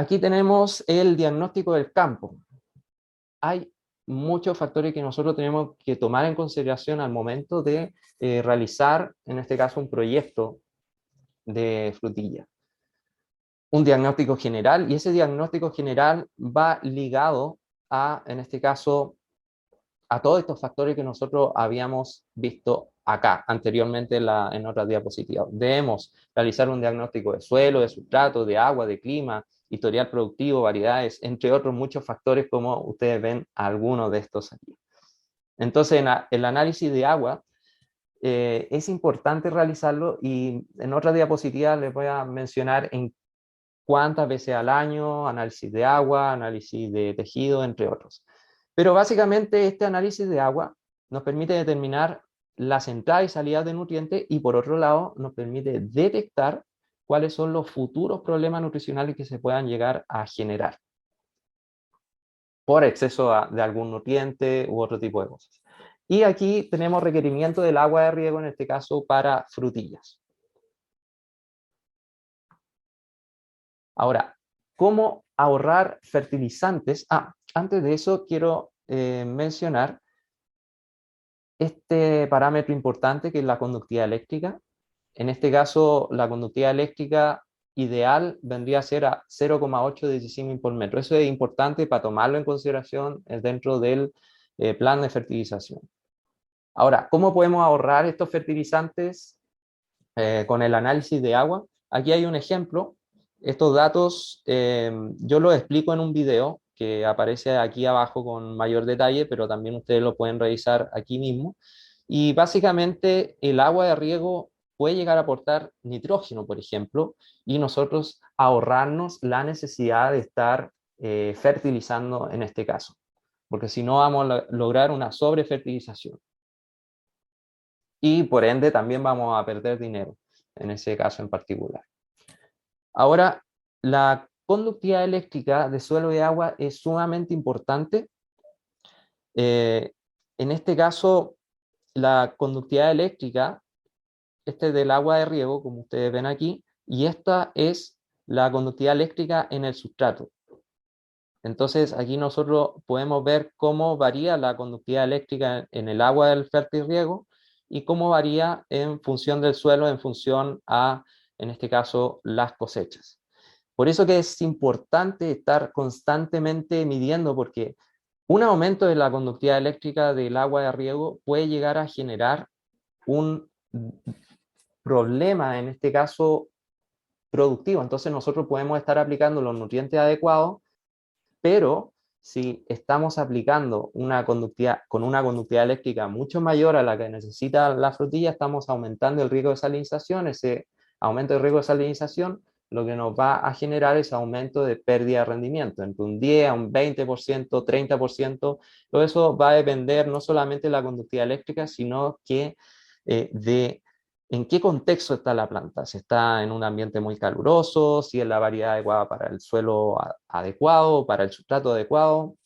Aquí tenemos el diagnóstico del campo. Hay muchos factores que nosotros tenemos que tomar en consideración al momento de realizar, en este caso, un proyecto de frutilla. Un diagnóstico general, y ese diagnóstico general va ligado a, en este caso, a todos estos factores que nosotros habíamos visto acá anteriormente en otras diapositivas. Debemos realizar un diagnóstico de suelo, de sustrato, de agua, de clima, historial productivo, variedades, entre otros muchos factores, como ustedes ven algunos de estos aquí. Entonces, el análisis de agua es importante realizarlo, y en otras diapositivas les voy a mencionar en cuántas veces al año, análisis de agua, análisis de tejido, entre otros. Pero básicamente este análisis de agua nos permite determinar las entradas y salidas de nutrientes, y por otro lado nos permite detectar cuáles son los futuros problemas nutricionales que se puedan llegar a generar por exceso de algún nutriente u otro tipo de cosas. Y aquí tenemos requerimiento del agua de riego, en este caso para frutillas. Ahora, ¿cómo ahorrar fertilizantes? Antes de eso quiero mencionar este parámetro importante, que es la conductividad eléctrica. En este caso, la conductividad eléctrica ideal vendría a ser a 0,8 decisiemil por metro. Eso es importante para tomarlo en consideración dentro del plan de fertilización. Ahora, ¿cómo podemos ahorrar estos fertilizantes con el análisis de agua? Aquí hay un ejemplo. Estos datos yo los explico en un video que aparece aquí abajo con mayor detalle, pero también ustedes lo pueden revisar aquí mismo. Y básicamente el agua de riego puede llegar a aportar nitrógeno, por ejemplo, y nosotros ahorrarnos la necesidad de estar fertilizando en este caso, porque si no vamos a lograr una sobrefertilización. Y por ende también vamos a perder dinero en ese caso en particular. Ahora, la conductividad eléctrica de suelo y agua es sumamente importante. En este caso, la conductividad eléctrica, este es del agua de riego, como ustedes ven aquí, y esta es la conductividad eléctrica en el sustrato. Entonces, aquí nosotros podemos ver cómo varía la conductividad eléctrica en el agua del fertirriego y cómo varía en función del suelo, en función a, en este caso, las cosechas. Por eso que es importante estar constantemente midiendo, porque un aumento de la conductividad eléctrica del agua de riego puede llegar a generar un problema, en este caso, productivo. Entonces nosotros podemos estar aplicando los nutrientes adecuados, pero si estamos aplicando con una conductividad eléctrica mucho mayor a la que necesita la frutilla, estamos aumentando el riesgo de salinización. Ese aumento de riesgo de salinización lo que nos va a generar es aumento de pérdida de rendimiento, entre un 10 a un 20%, 30%. Todo eso va a depender no solamente de la conductividad eléctrica, sino que de en qué contexto está la planta. Si está en un ambiente muy caluroso, si es la variedad adecuada para el suelo adecuado, para el sustrato adecuado.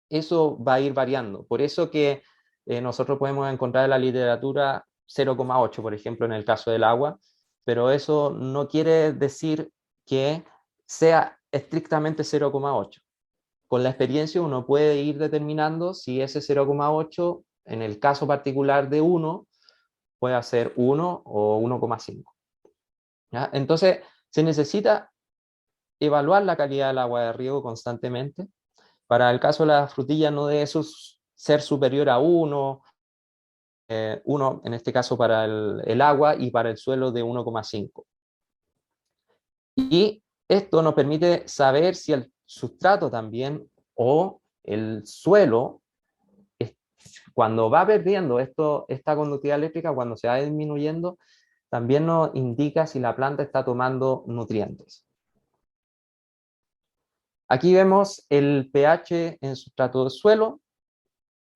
Eso va a ir variando. Por eso que nosotros podemos encontrar en la literatura 0,8, por ejemplo, en el caso del agua, pero eso no quiere decir que sea estrictamente 0,8. Con la experiencia uno puede ir determinando si ese 0,8, en el caso particular de uno, puede ser 1 o 1,5. Entonces, se necesita evaluar la calidad del agua de riego constantemente. Para el caso de la frutilla no debe ser superior a 1, 1 en este caso para el agua, y para el suelo de 1,5. Y esto nos permite saber si el sustrato también o el suelo, cuando va perdiendo esta conductividad eléctrica, cuando se va disminuyendo, también nos indica si la planta está tomando nutrientes. Aquí vemos el pH en sustrato del suelo.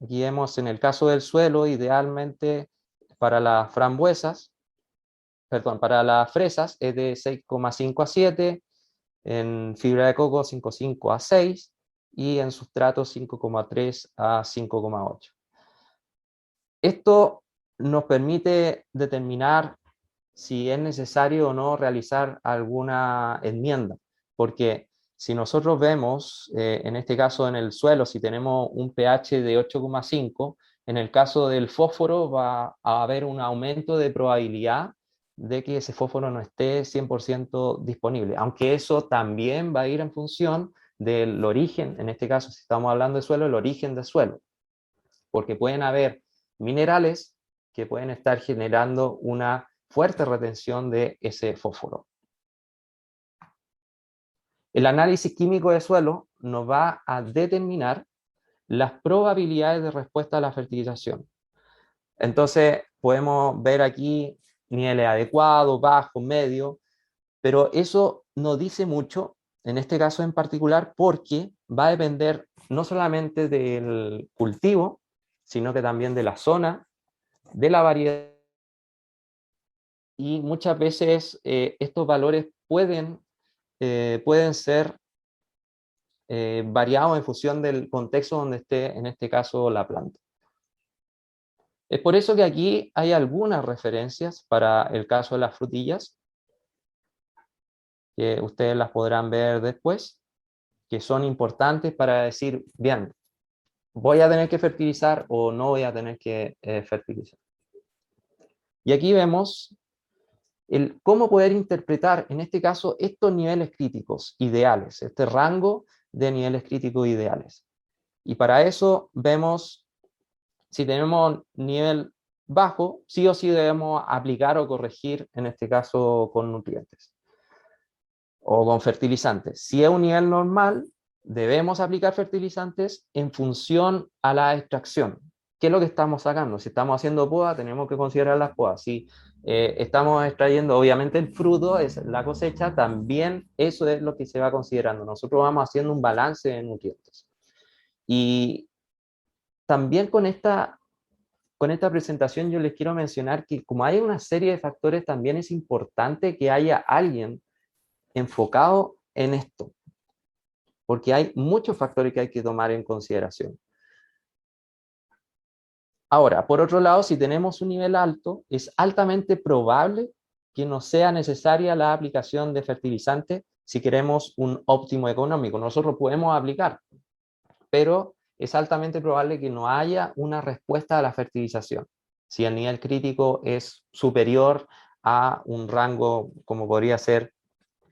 Aquí vemos en el caso del suelo, idealmente para las frambuesas, perdón, para las fresas es de 6,5 a 7, en fibra de coco 5,5 a 6 y en sustrato 5,3 a 5,8. Esto nos permite determinar si es necesario o no realizar alguna enmienda. porque si nosotros vemos, en este caso en el suelo, si tenemos un pH de 8,5, en el caso del fósforo va a haber un aumento de probabilidad de que ese fósforo no esté 100% disponible, aunque eso también va a ir en función del origen, en este caso si estamos hablando de suelo, el origen del suelo, porque pueden haber minerales que pueden estar generando una fuerte retención de ese fósforo. El análisis químico de suelo nos va a determinar las probabilidades de respuesta a la fertilización. Entonces, podemos ver aquí niveles adecuados, bajos, medios, pero eso no dice mucho, en este caso en particular, porque va a depender no solamente del cultivo, sino que también de la zona, de la variedad, y muchas veces estos valores pueden ser variados en función del contexto donde esté, en este caso, la planta. Es por eso que aquí hay algunas referencias para el caso de las frutillas, que ustedes las podrán ver después, que son importantes para decir, bien, voy a tener que fertilizar o no voy a tener que fertilizar. Y aquí vemos cómo poder interpretar, en este caso, estos niveles críticos ideales, este rango de niveles críticos ideales. Y para eso vemos, si tenemos nivel bajo, sí o sí debemos aplicar o corregir, en este caso, con nutrientes o con fertilizantes. Si es un nivel normal, debemos aplicar fertilizantes en función a la extracción. ¿Qué es lo que estamos sacando? Si estamos haciendo poda, tenemos que considerar las podas. Si estamos extrayendo, obviamente, el fruto, es la cosecha, también eso es lo que se va considerando. Nosotros vamos haciendo un balance de nutrientes. Y también con esta presentación yo les quiero mencionar que como hay una serie de factores, también es importante que haya alguien enfocado en esto, porque hay muchos factores que hay que tomar en consideración. Ahora, por otro lado, si tenemos un nivel alto, es altamente probable que no sea necesaria la aplicación de fertilizantes si queremos un óptimo económico. Nosotros podemos aplicar, pero es altamente probable que no haya una respuesta a la fertilización si el nivel crítico es superior a un rango como podría ser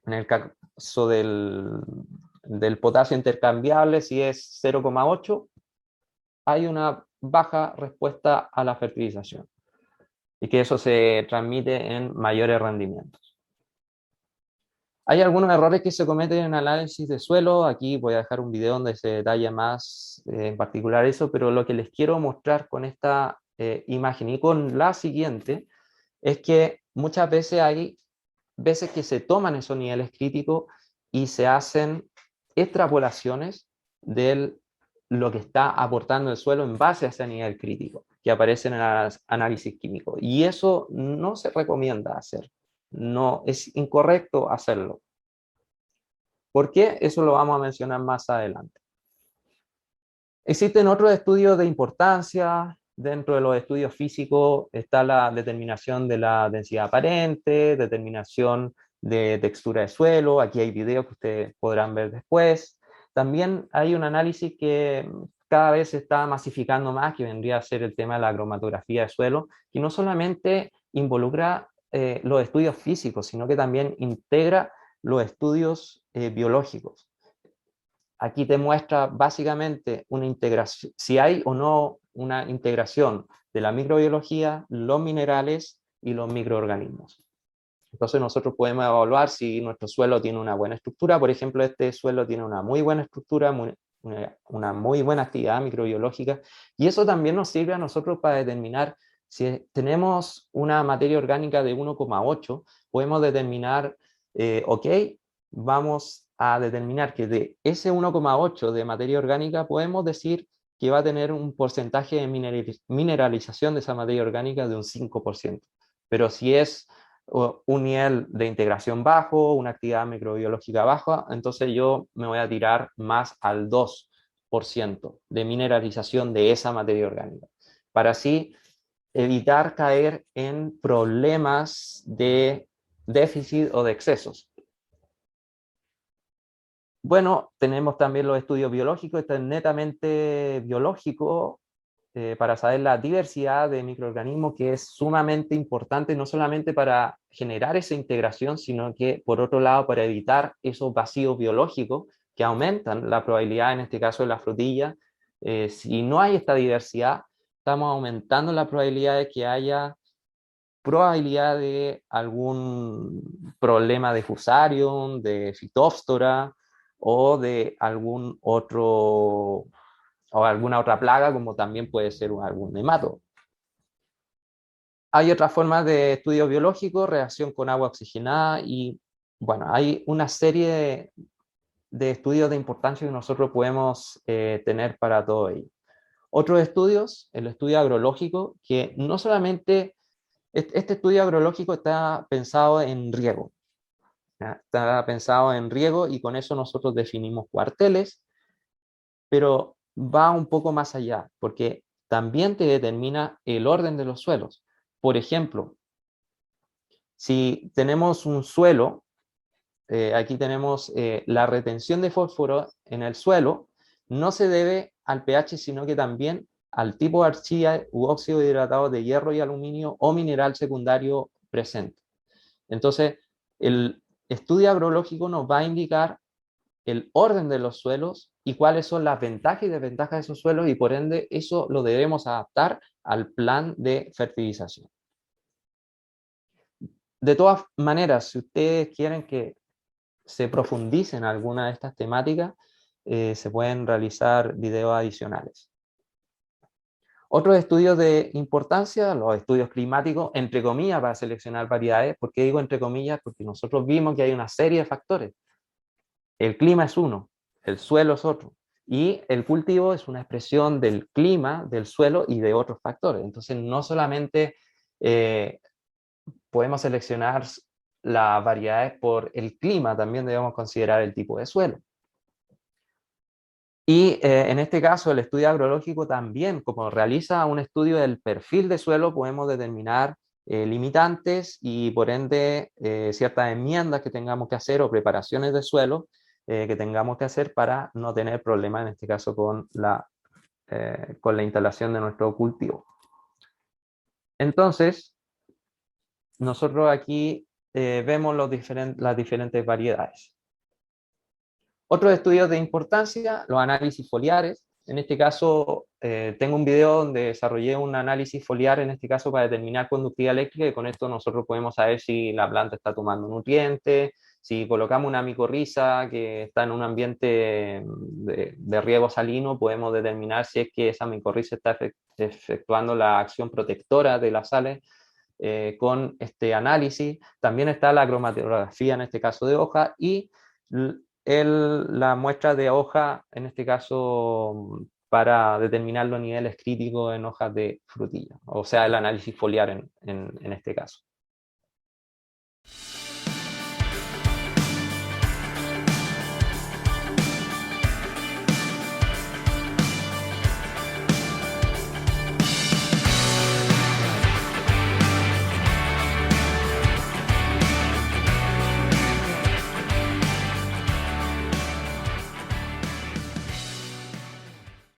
en el caso del potasio intercambiable, si es 0,8, hay una baja respuesta a la fertilización y que eso se transmite en mayores rendimientos. Hay algunos errores que se cometen en análisis de suelo. Aquí voy a dejar un video donde se detalla más en particular eso, pero lo que les quiero mostrar con esta imagen y con la siguiente es que muchas veces hay veces que se toman esos niveles críticos y se hacen extrapolaciones de lo que está aportando el suelo en base a ese nivel crítico que aparece en el análisis químico. Y eso no se recomienda hacer. No, es incorrecto hacerlo. ¿Por qué? Eso lo vamos a mencionar más adelante. Existen otros estudios de importancia. Dentro de los estudios físicos está la determinación de la densidad aparente, determinación de textura de suelo. Aquí hay videos que ustedes podrán ver después. También hay un análisis que cada vez se está masificando más, que vendría a ser el tema de la cromatografía de suelo, que no solamente involucra los estudios físicos, sino que también integra los estudios biológicos. Aquí te muestra básicamente una integración, si hay o no una integración de la microbiología, los minerales y los microorganismos. Entonces nosotros podemos evaluar si nuestro suelo tiene una buena estructura. Por ejemplo, este suelo tiene una muy buena estructura, una muy buena actividad microbiológica, y eso también nos sirve a nosotros para determinar si tenemos una materia orgánica de 1,8, podemos determinar, ok, vamos a determinar que de ese 1,8 de materia orgánica podemos decir que va a tener un porcentaje de mineralización de esa materia orgánica de un 5%. Pero si es un nivel de integración bajo, una actividad microbiológica baja, entonces yo me voy a tirar más al 2% de mineralización de esa materia orgánica, para así evitar caer en problemas de déficit o de excesos. Bueno, tenemos también los estudios biológicos, esto es netamente biológico, para saber la diversidad de microorganismos, que es sumamente importante, no solamente para generar esa integración, sino que, por otro lado, para evitar esos vacíos biológicos que aumentan la probabilidad, en este caso de la frutilla. Si no hay esta diversidad, estamos aumentando la probabilidad de que haya probabilidad de algún problema de fusarium, de fitóftora o de algún otro o alguna otra plaga, como también puede ser algún nemato. Hay otras formas de estudio biológico, reacción con agua oxigenada y, bueno, hay una serie de estudios de importancia que nosotros podemos tener para todo ello. Otros estudios, el estudio agrológico, que no solamente, este estudio agrológico está pensado en riego, ¿ya? Está pensado en riego y con eso nosotros definimos cuarteles, pero va un poco más allá, porque también te determina el orden de los suelos. Por ejemplo, si tenemos un suelo, aquí tenemos la retención de fósforo en el suelo, no se debe al pH, sino que también al tipo de arcilla u óxido hidratado de hierro y aluminio o mineral secundario presente. Entonces, el estudio agrológico nos va a indicar el orden de los suelos y cuáles son las ventajas y desventajas de esos suelos, y por ende eso lo debemos adaptar al plan de fertilización. De todas maneras, si ustedes quieren que se profundice en alguna de estas temáticas, se pueden realizar videos adicionales. Otros estudios de importancia, los estudios climáticos, entre comillas, para seleccionar variedades. ¿Por qué digo entre comillas? Porque nosotros vimos que hay una serie de factores. El clima es uno, el suelo es otro, y el cultivo es una expresión del clima, del suelo y de otros factores. Entonces, no solamente eh, podemos seleccionar las variedades por el clima, también debemos considerar el tipo de suelo. Y en este caso, el estudio agrológico también, como realiza un estudio del perfil de suelo, podemos determinar limitantes y por ende ciertas enmiendas que tengamos que hacer o preparaciones de suelo que tengamos que hacer para no tener problemas, en este caso, con la instalación de nuestro cultivo. Entonces, nosotros aquí vemos las diferentes variedades. Otros estudios de importancia, los análisis foliares. En este caso, tengo un video donde desarrollé un análisis foliar, en este caso para determinar conductividad eléctrica, y con esto nosotros podemos saber si la planta está tomando nutrientes, si colocamos una micorriza que está en un ambiente de riego salino, podemos determinar si es que esa micorriza está efectuando la acción protectora de las sales con este análisis. También está la cromatografía, en este caso de hoja, y la muestra de hoja, en este caso, para determinar los niveles críticos en hojas de frutilla, o sea, el análisis foliar en este caso.